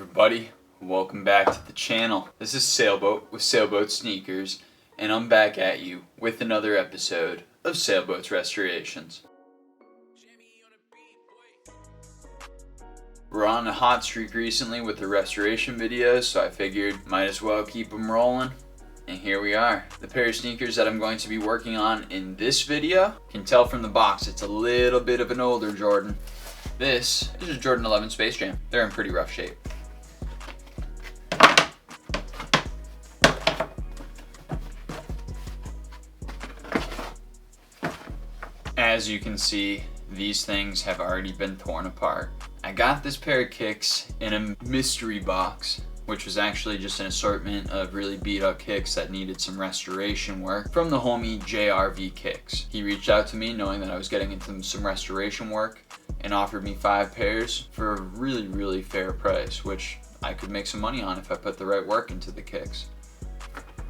everybody, welcome back to the channel. This is Sailboat with Sailboat Sneakers, and I'm back at you with another episode of Sailboat's Restorations. We're on a hot streak recently with the restoration videos, so I figured might as well keep them rolling. And here we are. The pair of sneakers that I'm going to be working on in this video, you can tell from the box it's a little bit of an older Jordan. This is a Jordan 11 Space Jam. They're in pretty rough shape. As you can see, these things have already been torn apart. I got this pair of kicks in a mystery box, which was actually just an assortment of really beat up kicks that needed some restoration work from the homie JRV Kicks. He reached out to me knowing that I was getting into some restoration work and offered me 5 pairs for a really fair price, which I could make some money on if I put the right work into the kicks.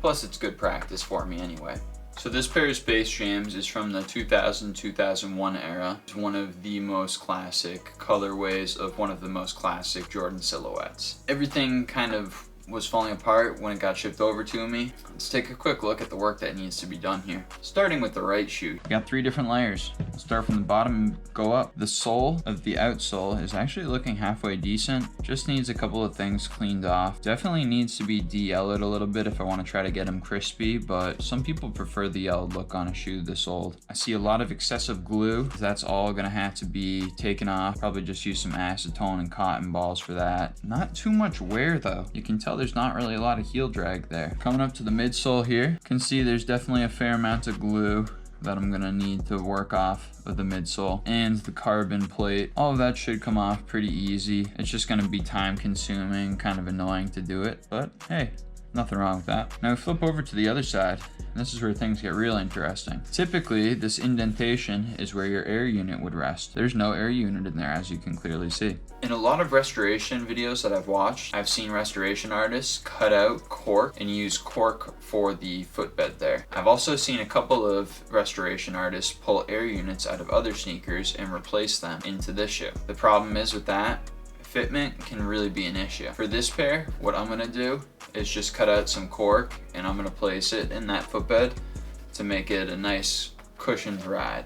Plus it's good practice for me anyway. So this pair of Space Jams is from the 2000-2001 era. It's one of the most classic colorways of one of the most classic Jordan silhouettes. Everything kind of was falling apart when it got shipped over to me. Let's take a quick look at the work that needs to be done here. Starting with the right shoe. I got 3 different layers. I'll start from the bottom and go up. The sole of the outsole is actually looking halfway decent. Just needs a couple of things cleaned off. Definitely needs to be de-yellowed a little bit if I want to try to get them crispy, but some people prefer the yellowed look on a shoe this old. I see a lot of excessive glue. That's all gonna have to be taken off. Probably just use some acetone and cotton balls for that. Not too much wear though. You can tell there's not really a lot of heel drag there. Coming up to the midsole here, you can see there's definitely a fair amount of glue that I'm gonna need to work off of the midsole and the carbon plate. All of that should come off pretty easy. It's just gonna be time consuming, kind of annoying to do it, but hey, nothing wrong with that. Now we flip over to the other side. This is where things get real interesting. Typically, this indentation is where your air unit would rest. There's no air unit in there, as you can clearly see. In a lot of restoration videos that I've watched, I've seen restoration artists cut out cork and use cork for the footbed there. I've also seen a couple of restoration artists pull air units out of other sneakers and replace them into this shoe. The problem is with that, fitment can really be an issue. For this pair, what I'm gonna do is just cut out some cork and I'm gonna place it in that footbed to make it a nice cushioned ride.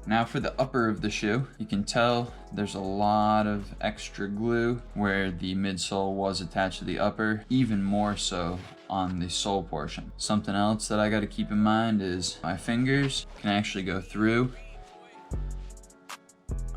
Now for the upper of the shoe, you can tell there's a lot of extra glue where the midsole was attached to the upper, even more so on the sole portion. Something else that I gotta keep in mind is my fingers can actually go through.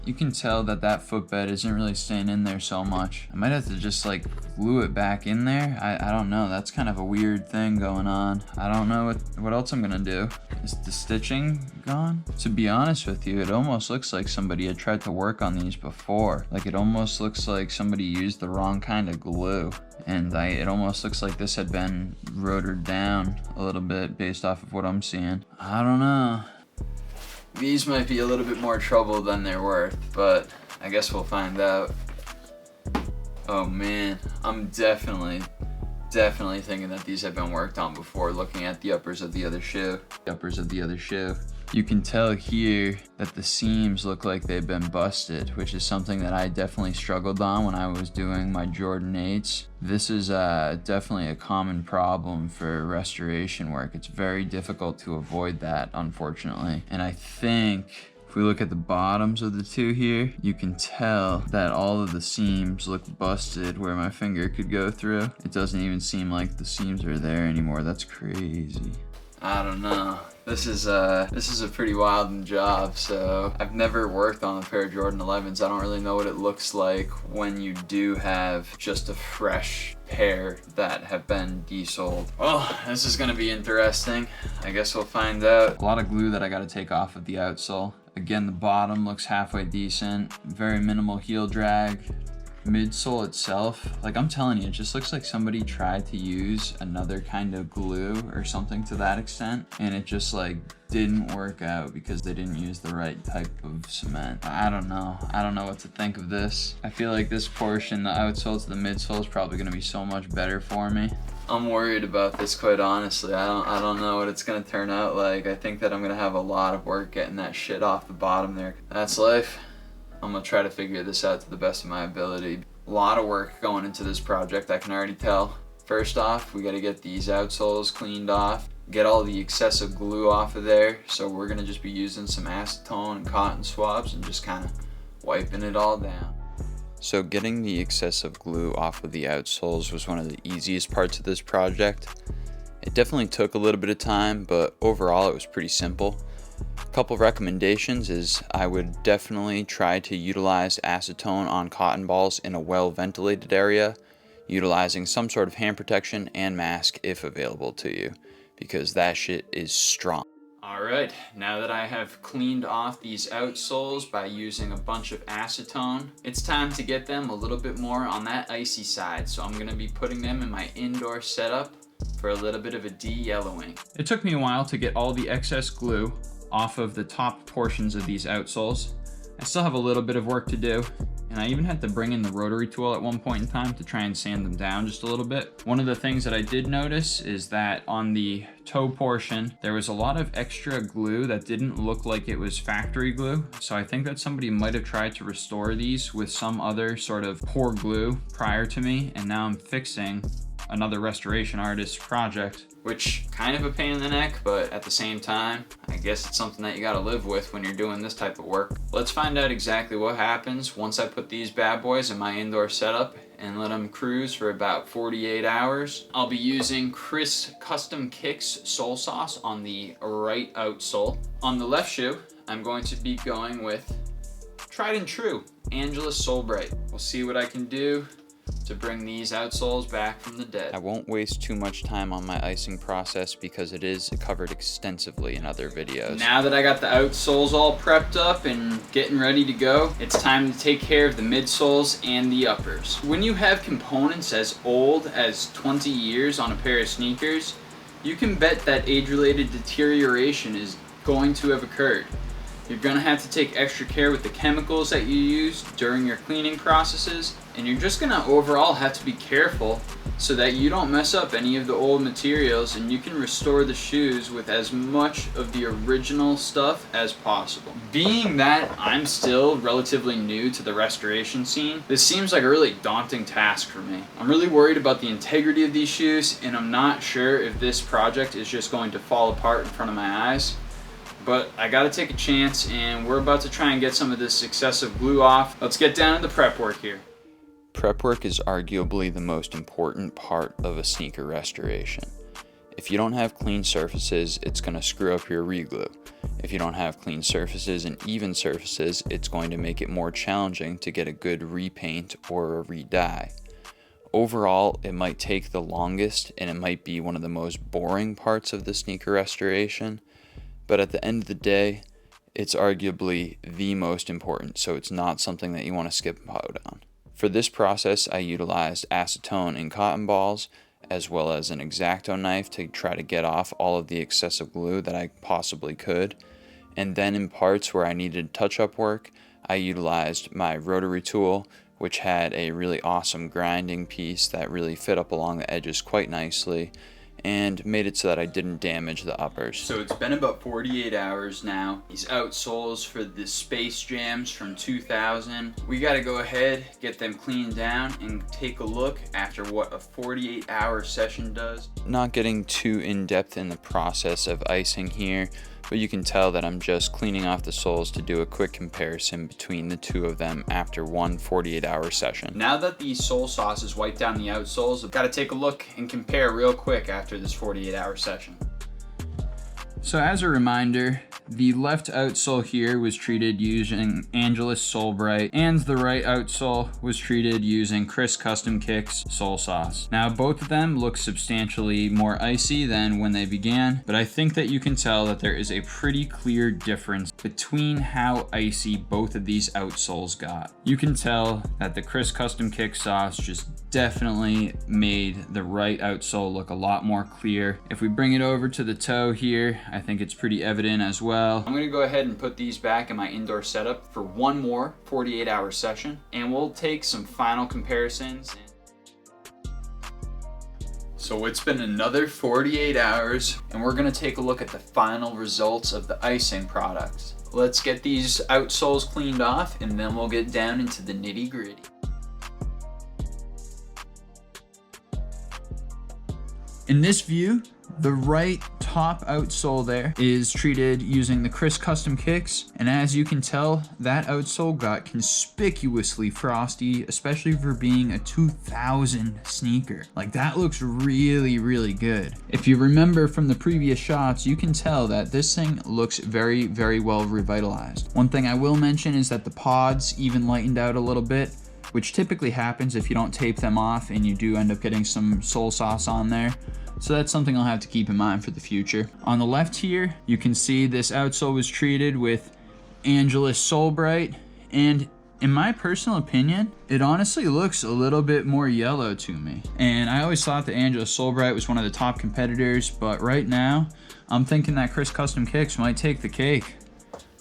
You can tell that that footbed isn't really staying in there so much. I might have to just like glue it back in there. I don't know, that's kind of a weird thing going on. I don't know what else I'm gonna do. Is the stitching gone? To be honest with you, it almost looks like somebody had tried to work on these before. Like it almost looks like somebody used the wrong kind of glue. And it almost looks like this had been rotored down a little bit based off of what I'm seeing. I don't know. These might be a little bit more trouble than they're worth, but I guess we'll find out. Oh man, I'm definitely thinking that these have been worked on before, looking at the uppers of the other shoe. You can tell here that the seams look like they've been busted, which is something that I definitely struggled on when I was doing my Jordan 8s. This is definitely a common problem for restoration work. It's very difficult to avoid that, unfortunately. And I think if we look at the bottoms of the two here, you can tell that all of the seams look busted where my finger could go through. It doesn't even seem like the seams are there anymore. That's crazy. I don't know. This is a pretty wild job. So I've never worked on a pair of Jordan 11s. I don't really know what it looks like when you do have just a fresh pair that have been desoled. Well, this is gonna be interesting. I guess we'll find out. A lot of glue that I gotta take off of the outsole. Again, the bottom looks halfway decent. Very minimal heel drag. Midsole itself, like I'm telling you, it just looks like somebody tried to use another kind of glue or something to that extent, and it just like didn't work out because they didn't use the right type of cement. I don't know what to think of this. I feel like this portion, the outsole to the midsole, is probably gonna be so much better for me. I'm worried about this, quite honestly. I don't know what it's gonna turn out like. I think that I'm gonna have a lot of work getting that shit off the bottom there. That's life. I'm gonna try to figure this out to the best of my ability. A lot of work going into this project, I can already tell. First off, we gotta get these outsoles cleaned off, get all the excessive glue off of there. So we're gonna just be using some acetone and cotton swabs and just kind of wiping it all down. So getting the excessive glue off of the outsoles was one of the easiest parts of this project. It definitely took a little bit of time, but overall it was pretty simple. A couple recommendations is I would definitely try to utilize acetone on cotton balls in a well ventilated area, utilizing some sort of hand protection and mask if available to you, because that shit is strong. Alright, now that I have cleaned off these outsoles by using a bunch of acetone, it's time to get them a little bit more on that icy side. So I'm going to be putting them in my indoor setup for a little bit of a de-yellowing. It took me a while to get all the excess glue off of the top portions of these outsoles. I still have a little bit of work to do, and I even had to bring in the rotary tool at one point in time to try and sand them down just a little bit. One of the things that I did notice is that on the toe portion, there was a lot of extra glue that didn't look like it was factory glue. So I think that somebody might have tried to restore these with some other sort of poor glue prior to me, and now I'm fixing another restoration artist project, which kind of a pain in the neck, but at the same time, I guess it's something that you gotta live with when you're doing this type of work. Let's find out exactly what happens once I put these bad boys in my indoor setup and let them cruise for about 48 hours. I'll be using Chris Custom Kicks sole sauce on the right outsole. On the left shoe, I'm going to be going with tried and true Angelus Soul Bright. We'll see what I can do to bring these outsoles back from the dead. I won't waste too much time on my icing process because it is covered extensively in other videos. Now that I got the outsoles all prepped up and getting ready to go, it's time to take care of the midsoles and the uppers. When you have components as old as 20 years on a pair of sneakers, you can bet that age-related deterioration is going to have occurred. You're going to have to take extra care with the chemicals that you use during your cleaning processes, and you're just going to overall have to be careful so that you don't mess up any of the old materials, and you can restore the shoes with as much of the original stuff as possible. Being that I'm still relatively new to the restoration scene, this seems like a really daunting task for me. I'm really worried about the integrity of these shoes, and I'm not sure if this project is just going to fall apart in front of my eyes. But I gotta take a chance, and we're about to try and get some of this excessive glue off. Let's get down to the prep work here. Prep work is arguably the most important part of a sneaker restoration. If you don't have clean surfaces, it's gonna screw up your reglue. If you don't have clean surfaces and even surfaces, it's going to make it more challenging to get a good repaint or a re-dye. Overall, it might take the longest, and it might be one of the most boring parts of the sneaker restoration. But at the end of the day, it's arguably the most important, so it's not something that you want to skip out on. For this process, I utilized acetone and cotton balls, as well as an X-Acto knife to try to get off all of the excessive glue that I possibly could. And then in parts where I needed touch-up work, I utilized my rotary tool, which had a really awesome grinding piece that really fit up along the edges quite nicely, and made it so that I didn't damage the uppers. So it's been about 48 hours now. These outsoles for the Space Jams from 2000. We gotta go ahead, get them cleaned down, and take a look after what a 48-hour session does. Not getting too in-depth in the process of icing here, but you can tell that I'm just cleaning off the soles to do a quick comparison between the two of them after one 48-hour session. Now that the sole sauce has wiped down the outsoles, I've got to take a look and compare real quick after this 48-hour session. So as a reminder, the left outsole here was treated using Angelus Soul Bright, and the right outsole was treated using Chris Custom Kicks Sole Sauce. Now both of them look substantially more icy than when they began, but I think that you can tell that there is a pretty clear difference between how icy both of these outsoles got. You can tell that the Chris Custom Kicks sauce just definitely made the right outsole look a lot more clear. If we bring it over to the toe here, I think it's pretty evident as well. I'm gonna go ahead and put these back in my indoor setup for one more 48-hour session, and we'll take some final comparisons. So it's been another 48 hours, and we're gonna take a look at the final results of the icing products. Let's get these outsoles cleaned off, and then we'll get down into the nitty-gritty. In this view, the right top outsole there is treated using the Chris Custom Kicks, and as you can tell, that outsole got conspicuously frosty, especially for being a 2000 sneaker. Like, that looks really, really good. If you remember from the previous shots, you can tell that this thing looks very, very well revitalized. One thing I will mention is that the pods even lightened out a little bit, which typically happens if you don't tape them off and you do end up getting some sole sauce on there. So that's something I'll have to keep in mind for the future. On the left here, you can see this outsole was treated with Angelus Soul Bright, and in my personal opinion, it honestly looks a little bit more yellow to me. And I always thought that Angelus Soul Bright was one of the top competitors, but right now, I'm thinking that Chris Custom Kicks might take the cake.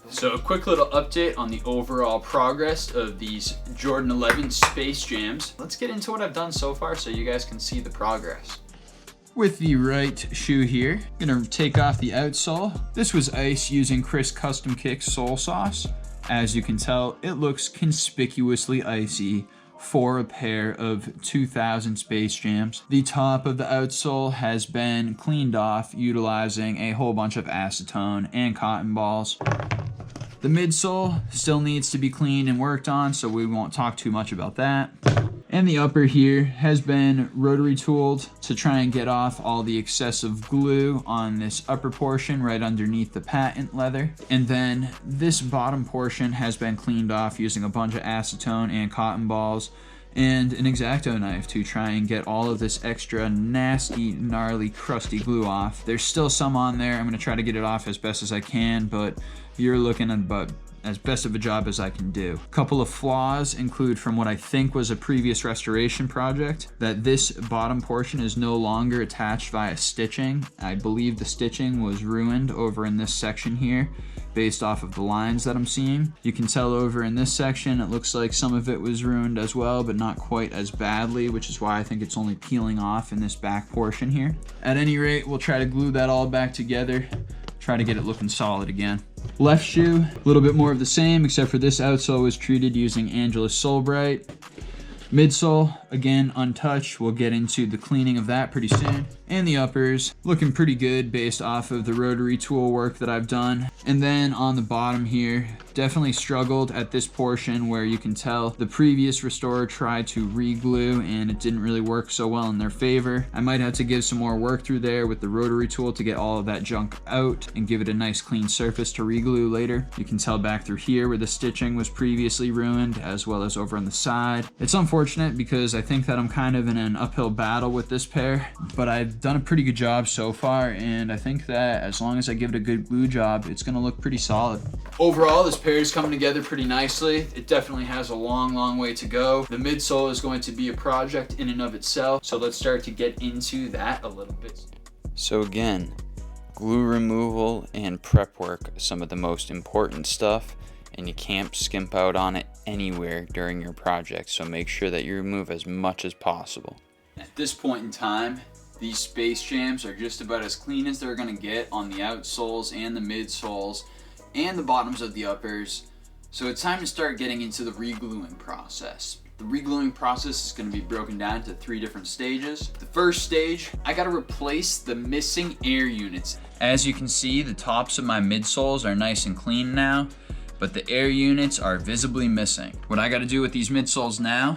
So a quick little update on the overall progress of these Jordan 11 Space Jams. Let's get into what I've done so far so you guys can see the progress. With the right shoe here, I'm gonna take off the outsole. This was iced using Chris Custom Kicks Soul Sauce. As you can tell, it looks conspicuously icy for a pair of 2000 Space Jams. The top of the outsole has been cleaned off utilizing a whole bunch of acetone and cotton balls. The midsole still needs to be cleaned and worked on, so we won't talk too much about that. And the upper here has been rotary tooled to try and get off all the excessive glue on this upper portion right underneath the patent leather. And then this bottom portion has been cleaned off using a bunch of acetone and cotton balls and an X-Acto knife to try and get all of this extra nasty, gnarly, crusty glue off. There's still some on there. I'm gonna try to get it off as best as I can, but you're looking at about as best of a job as I can do. A couple of flaws include from what I think was a previous restoration project, that this bottom portion is no longer attached via stitching. I believe the stitching was ruined over in this section here based off of the lines that I'm seeing. You can tell over in this section, it looks like some of it was ruined as well, but not quite as badly, which is why I think it's only peeling off in this back portion here. At any rate, we'll try to glue that all back together, try to get it looking solid again. Left shoe, a little bit more of the same, except for this outsole was treated using Angelus Soul Bright. Midsole, again, untouched. We'll get into the cleaning of that pretty soon. And the uppers, looking pretty good based off of the rotary tool work that I've done. And then on the bottom here, definitely struggled at this portion where you can tell the previous restorer tried to re-glue and it didn't really work so well in their favor. I might have to give some more work through there with the rotary tool to get all of that junk out and give it a nice clean surface to re-glue later. You can tell back through here where the stitching was previously ruined, as well as over on the side. It's unfortunate because I think that I'm kind of in an uphill battle with this pair, but I've done a pretty good job so far, and I think that as long as I give it a good glue job, it's gonna look pretty solid. Overall, this pair is coming together pretty nicely. It definitely has a long, long way to go. The midsole is going to be a project in and of itself, so let's start to get into that a little bit. So again, glue removal and prep work are some of the most important stuff, and you can't skimp out on it anywhere during your project, so make sure that you remove as much as possible. At this point in time, these Space Jams are just about as clean as they're gonna get on the outsoles and the midsoles and the bottoms of the uppers. So it's time to start getting into the re-gluing process. The re-gluing process is gonna be broken down into 3 different stages. The first stage, I gotta replace the missing air units. As you can see, the tops of my midsoles are nice and clean now, but the air units are visibly missing. What I gotta do with these midsoles now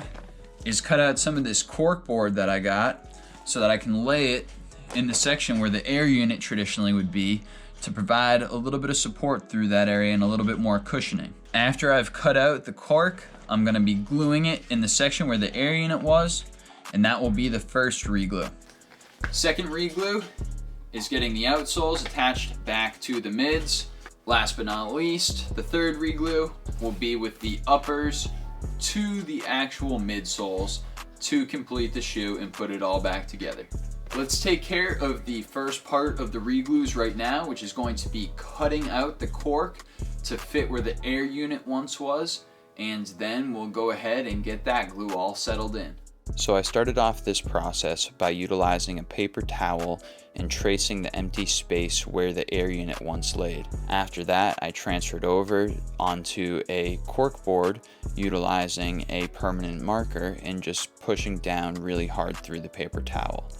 is cut out some of this cork board that I got so that I can lay it in the section where the air unit traditionally would be to provide a little bit of support through that area and a little bit more cushioning. After I've cut out the cork, I'm gonna be gluing it in the section where the air unit was, and that will be the first re-glue. Second re-glue is getting the outsoles attached back to the mids. Last but not least, the third re-glue will be with the uppers to the actual midsoles to complete the shoe and put it all back together. Let's take care of the first part of the re-glues right now, which is going to be cutting out the cork to fit where the air unit once was, and then we'll go ahead and get that glue all settled in. So I started off this process by utilizing a paper towel and tracing the empty space where the air unit once laid. After that, I transferred over onto a cork board utilizing a permanent marker and just pushing down really hard through the paper towel.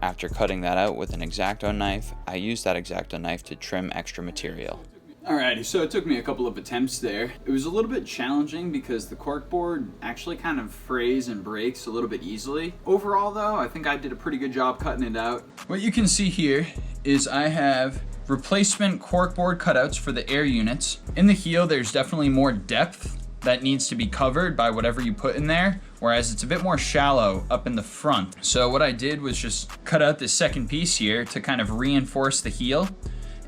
After cutting that out with an X-Acto knife, I used that X-Acto knife to trim extra material. Alrighty, so it took me a couple of attempts there. It was a little bit challenging because the corkboard actually kind of frays and breaks a little bit easily. Overall though, I think I did a pretty good job cutting it out. What you can see here is I have replacement corkboard cutouts for the air units. In the heel, there's definitely more depth that needs to be covered by whatever you put in there, whereas it's a bit more shallow up in the front. So what I did was just cut out this second piece here to kind of reinforce the heel.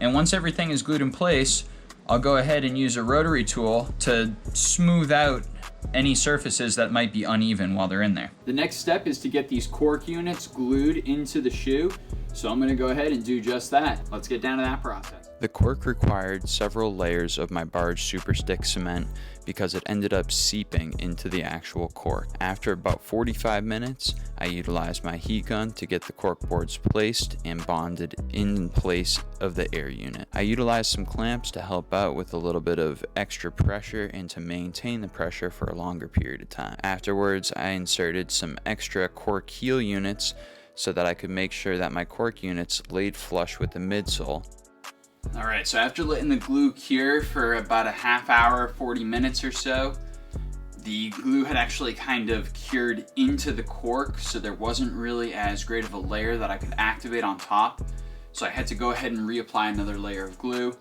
And once everything is glued in place, I'll go ahead and use a rotary tool to smooth out any surfaces that might be uneven while they're in there. The next step is to get these cork units glued into the shoe. So I'm gonna go ahead and do just that. Let's get down to that process. The cork required several layers of my barge super stick cement because it ended up seeping into the actual cork. After about 45 minutes, I utilized my heat gun to get the cork boards placed and bonded in place of the air unit. I utilized some clamps to help out with a little bit of extra pressure and to maintain the pressure for a longer period of time. Afterwards, I inserted some extra cork heel units so that I could make sure that my cork units laid flush with the midsole. All right, so after letting the glue cure for about a half hour, 40 minutes or so, the glue had actually kind of cured into the cork, so there wasn't really as great of a layer that I could activate on top. So I had to go ahead and reapply another layer of glue.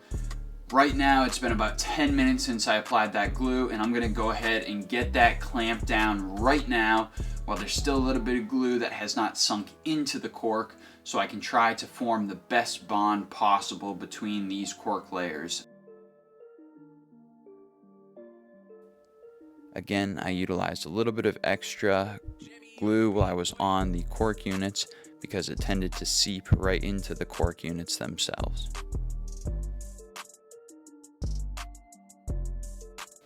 Right now, it's been about 10 minutes since I applied that glue, and I'm gonna go ahead and get that clamped down right now while there's still a little bit of glue that has not sunk into the cork, so I can try to form the best bond possible between these cork layers. Again, I utilized a little bit of extra glue while I was on the cork units because it tended to seep right into the cork units themselves.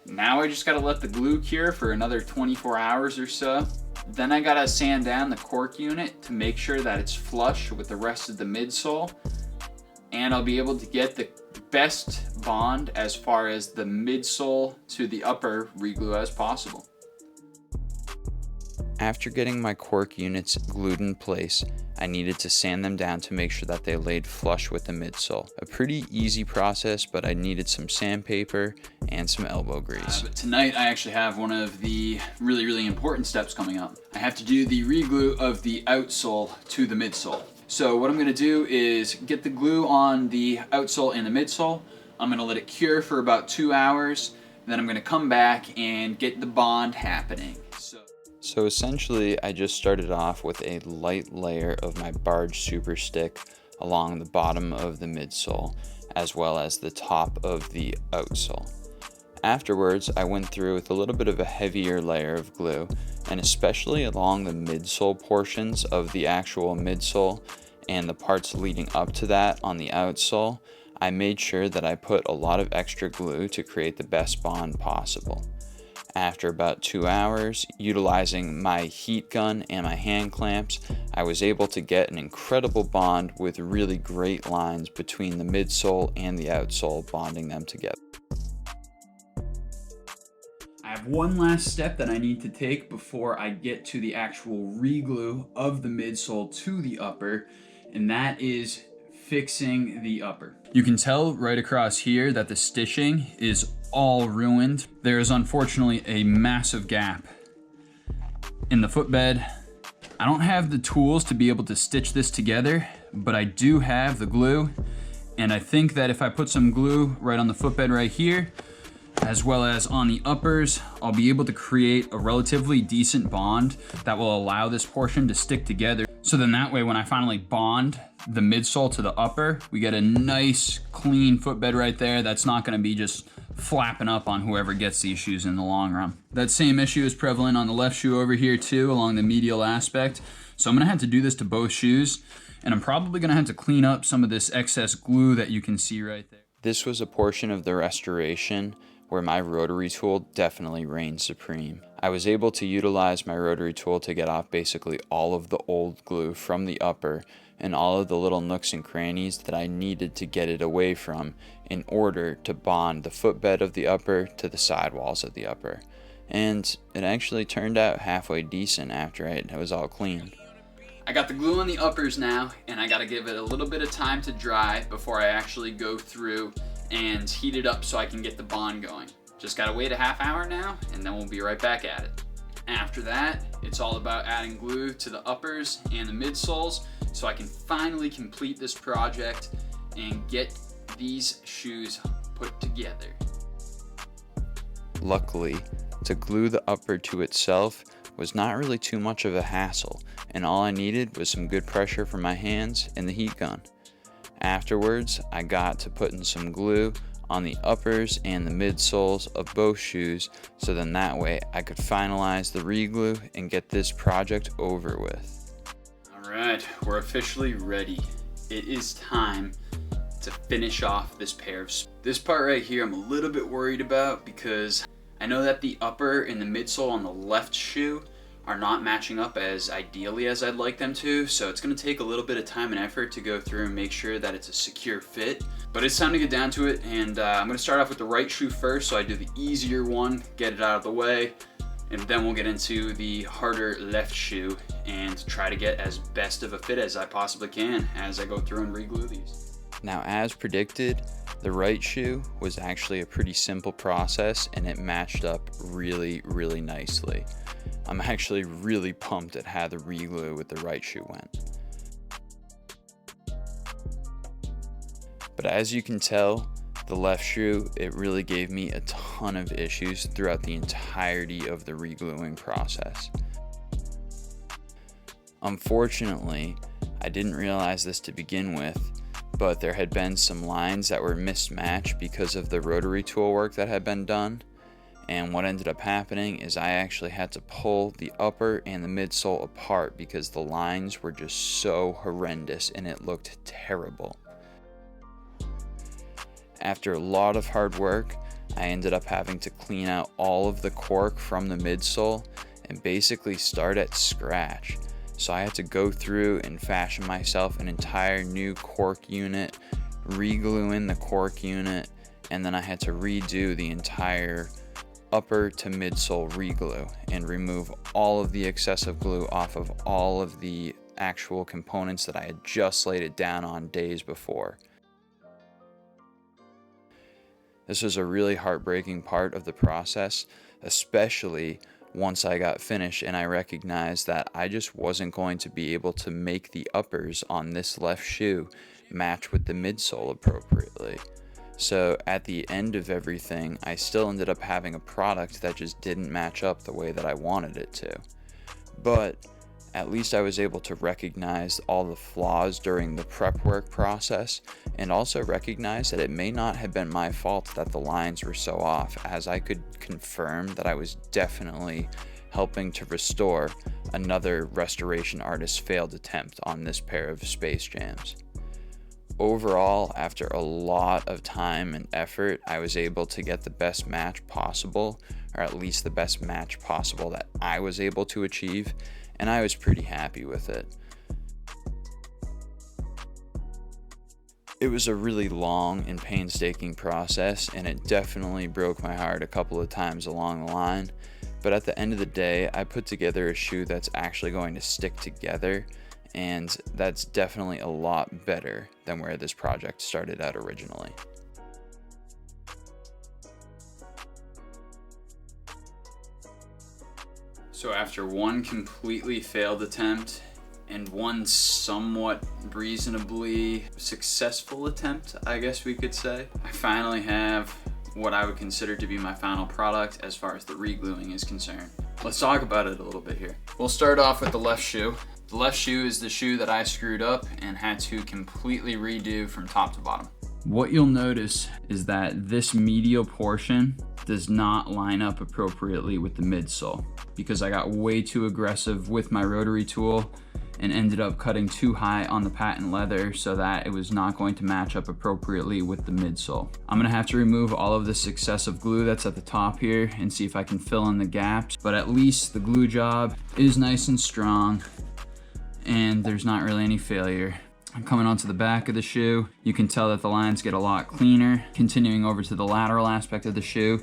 Now I just gotta let the glue cure for another 24 hours or so. Then I gotta sand down the cork unit to make sure that it's flush with the rest of the midsole. And I'll be able to get the best bond as far as the midsole to the upper reglue as possible. After getting my cork units glued in place, I needed to sand them down to make sure that they laid flush with the midsole. A pretty easy process, but I needed some sandpaper and some elbow grease. But tonight I actually have one of the really important steps coming up. I have to do the reglue of the outsole to the midsole. So what I'm gonna do is get the glue on the outsole and the midsole. I'm gonna let it cure for about 2 hours. Then I'm gonna come back and get the bond happening. So essentially, I just started off with a light layer of my barge super stick along the bottom of the midsole, as well as the top of the outsole. Afterwards, I went through with a little bit of a heavier layer of glue, and especially along the midsole portions of the actual midsole and the parts leading up to that on the outsole, I made sure that I put a lot of extra glue to create the best bond possible. After about 2 hours, utilizing my heat gun and my hand clamps, I was able to get an incredible bond with really great lines between the midsole and the outsole, bonding them together. I have one last step that I need to take before I get to the actual reglue of the midsole to the upper, and that is fixing the upper. You can tell right across here that the stitching is all ruined. There is unfortunately a massive gap in the footbed. I don't have the tools to be able to stitch this together, but I do have the glue, and I think that if I put some glue right on the footbed right here, as well as on the uppers, I'll be able to create a relatively decent bond that will allow this portion to stick together. So then that way, when I finally bond the midsole to the upper, we get a nice clean footbed right there that's not gonna be just flapping up on whoever gets these shoes in the long run. That same issue is prevalent on the left shoe over here too, along the medial aspect. So I'm gonna have to do this to both shoes, and I'm probably gonna have to clean up some of this excess glue that you can see right there. This was a portion of the restoration where my rotary tool definitely reigned supreme. I was able to utilize my rotary tool to get off basically all of the old glue from the upper and all of the little nooks and crannies that I needed to get it away from in order to bond the footbed of the upper to the sidewalls of the upper. And it actually turned out halfway decent after it was all cleaned. I got the glue on the uppers now, and I gotta give it a little bit of time to dry before I actually go through and heat it up so I can get the bond going. Just gotta wait a half hour now, and then we'll be right back at it. After that, it's all about adding glue to the uppers and the midsoles so I can finally complete this project and get these shoes put together. Luckily, to glue the upper to itself was not really too much of a hassle, and all I needed was some good pressure from my hands and the heat gun. Afterwards, I got to putting some glue on the uppers and the midsoles of both shoes, so then that way I could finalize the reglue and get this project over with. Alright, we're officially ready. It is time to finish off this pair of This part right here I'm a little bit worried about because I know that the upper and the midsole on the left shoe are not matching up as ideally as I'd like them to, so it's going to take a little bit of time and effort to go through and make sure that it's a secure fit. But it's time to get down to it, and I'm going to start off with the right shoe first, so I do the easier one, get it out of the way, and then we'll get into the harder left shoe and try to get as best of a fit as I possibly can as I go through and reglue these. Now, as predicted, the right shoe was actually a pretty simple process, and it matched up really, really nicely. I'm actually really pumped at how the reglue with the right shoe went. But as you can tell, the left shoe, it really gave me a ton of issues throughout the entirety of the regluing process. Unfortunately, I didn't realize this to begin with, but there had been some lines that were mismatched because of the rotary tool work that had been done. And what ended up happening is I actually had to pull the upper and the midsole apart because the lines were just so horrendous and it looked terrible. After a lot of hard work, I ended up having to clean out all of the cork from the midsole and basically start at scratch. So I had to go through and fashion myself an entire new cork unit, reglue in the cork unit, and then I had to redo the entire upper to midsole reglue and remove all of the excessive glue off of all of the actual components that I had just laid it down on days before. This was a really heartbreaking part of the process, especially once I got finished and I recognized that I just wasn't going to be able to make the uppers on this left shoe match with the midsole appropriately. So at the end of everything, I still ended up having a product that just didn't match up the way that I wanted it to. But at least I was able to recognize all the flaws during the prep work process and also recognize that it may not have been my fault that the lines were so off, as I could confirm that I was definitely helping to restore another restoration artist's failed attempt on this pair of Space Jams. Overall, after a lot of time and effort, I was able to get the best match possible, or at least the best match possible that I was able to achieve, and I was pretty happy with it. It was a really long and painstaking process, and it definitely broke my heart a couple of times along the line, but at the end of the day, I put together a shoe that's actually going to stick together, and that's definitely a lot better than where this project started out originally. So after one completely failed attempt and one somewhat reasonably successful attempt, I guess we could say, I finally have what I would consider to be my final product as far as the regluing is concerned. Let's talk about it a little bit here. We'll start off with the left shoe. The left shoe is the shoe that I screwed up and had to completely redo from top to bottom. What you'll notice is that this medial portion does not line up appropriately with the midsole because I got way too aggressive with my rotary tool and ended up cutting too high on the patent leather so that it was not going to match up appropriately with the midsole. I'm gonna have to remove all of this excessive glue that's at the top here and see if I can fill in the gaps, but at least the glue job is nice and strong and there's not really any failure. I'm coming onto the back of the shoe. You can tell that the lines get a lot cleaner. Continuing over to the lateral aspect of the shoe,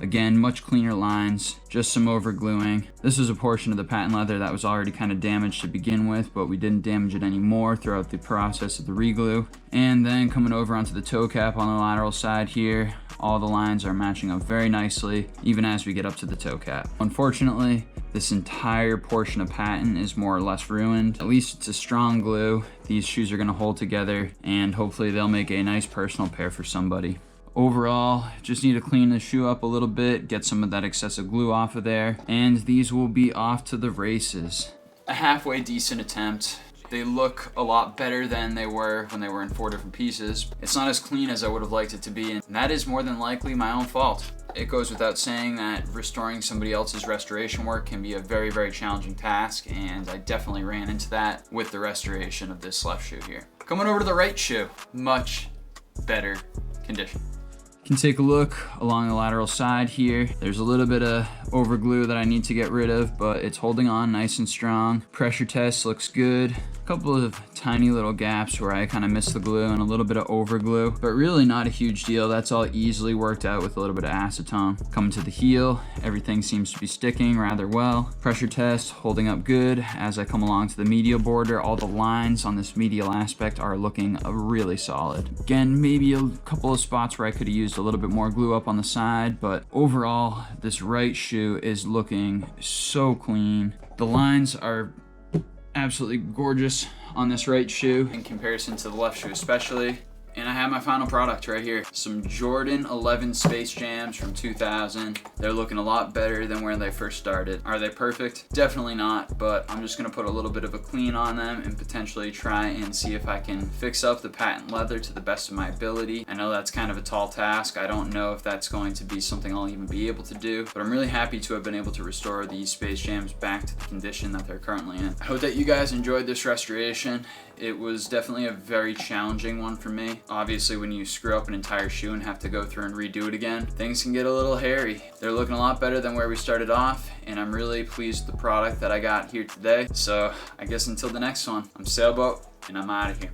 Again, much cleaner lines, just some over gluing. This is a portion of the patent leather that was already kind of damaged to begin with, but we didn't damage it anymore throughout the process of the reglue. And then coming over onto the toe cap on the lateral side here, all the lines are matching up very nicely, even as we get up to the toe cap. Unfortunately, this entire portion of patent is more or less ruined. At least it's a strong glue. These shoes are gonna hold together, and hopefully they'll make a nice personal pair for somebody. Overall, just need to clean the shoe up a little bit, get some of that excessive glue off of there, and these will be off to the races. A halfway decent attempt. They look a lot better than they were when they were in 4 different pieces. It's not as clean as I would have liked it to be, and that is more than likely my own fault. It goes without saying that restoring somebody else's restoration work can be a very, very challenging task, and I definitely ran into that with the restoration of this left shoe here. Coming over to the right shoe, much better condition. You can take a look along the lateral side here. There's a little bit of over glue that I need to get rid of, but it's holding on nice and strong. Pressure test looks good. A couple of tiny little gaps where I kind of missed the glue and a little bit of over glue, but really not a huge deal. That's all easily worked out with a little bit of acetone. Coming to the heel, everything seems to be sticking rather well. Pressure test holding up good. As I come along to the medial border, all the lines on this medial aspect are looking really solid. Again, maybe a couple of spots where I could have used a little bit more glue up on the side, but overall, this right shoe is looking so clean. The lines are absolutely gorgeous on this right shoe in comparison to the left shoe especially. And I have my final product right here. Some Jordan 11 Space Jams from 2000. They're looking a lot better than where they first started. Are they perfect? Definitely not, but I'm just gonna put a little bit of a clean on them and potentially try and see if I can fix up the patent leather to the best of my ability. I know that's kind of a tall task. I don't know if that's going to be something I'll even be able to do, but I'm really happy to have been able to restore these Space Jams back to the condition that they're currently in. I hope that you guys enjoyed this restoration. It was definitely a very challenging one for me. Obviously, when you screw up an entire shoe and have to go through and redo it again, things can get a little hairy. They're looking a lot better than where we started off, and I'm really pleased with the product that I got here today. So I guess until the next one, I'm Sailboat, and I'm out of here.